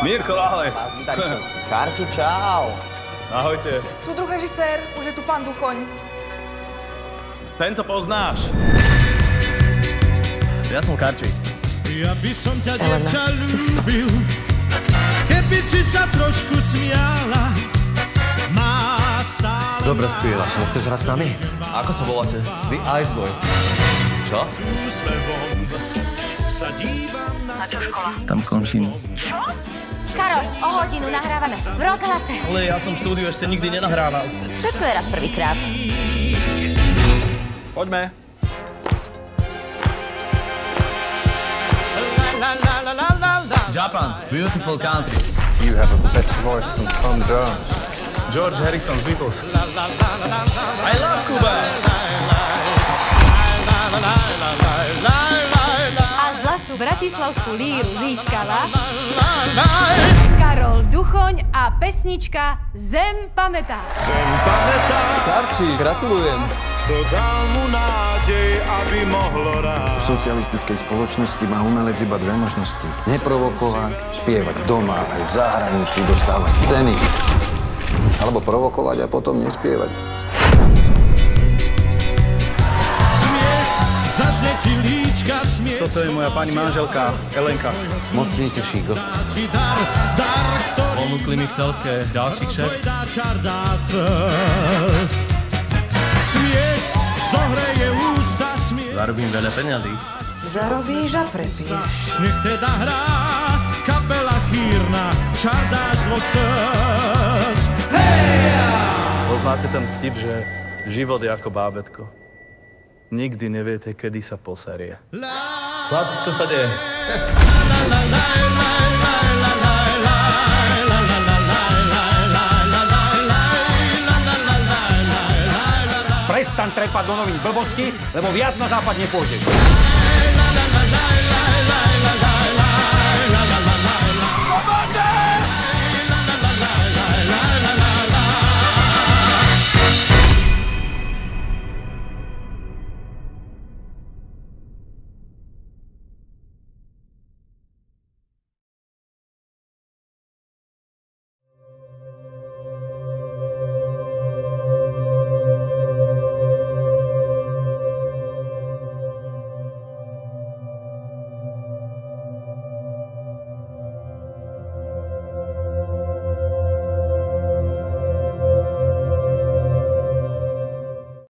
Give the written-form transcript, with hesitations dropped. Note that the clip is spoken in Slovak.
Mirko, ahoj. Karti, čau. Ahojte. Súdruh režisér, už je tu pán Duchoň. Tento poznáš. Ja som Karčík. Ja by som ťa, dievča, ľúbil, keby si sa trošku smiala. Dobre spievaš, nechceš hrať s nami? Ako sa voláte? The Ice Boys. Čo? Na čo škola? Tam končím. Karol, o hodinu nahrávame v rozhlase. Ale ja som štúdiu ešte nikdy nenahrával. Všetko je raz prvýkrát. Poďme. Japan, beautiful country. You have a better voice than Tom Jones. George Harrison z Beatles. I love Cuba. A zlatú bratislavskú líru získala Karol Duchoň a pesnička Zem pamätá. Zem pamätá, Karči, gratulujem. kto dal mu nádej, aby mohlo V rád. socialistickej spoločnosti má umelec iba dve možnosti. Neprovokovať, spievať doma aj v zahraničí, dostávať ceny. Alebo provokovať a potom nespievať. Smiech, začne ti líčka smieť. Toto je moja pani manželka, Elenka. Moc mi teší, God. Ti dar, ktorý Ponúkli mi v telke ďalší kšeft. dá čar dá srdc. Smiech, zohreje ústa, smiech. Zarobím veľa peňazí. Zarobíš a prepiješ. Nech teda hrá kapela chýrna, čar dá zvuk srdc. Poznáte ten vtip, že život je ako bábätko. Nikdy neviete, kedy sa poserie. Chlapci, čo sa deje? Prestaň trepať do novín blbosti, lebo viac na západ nepôjdeš.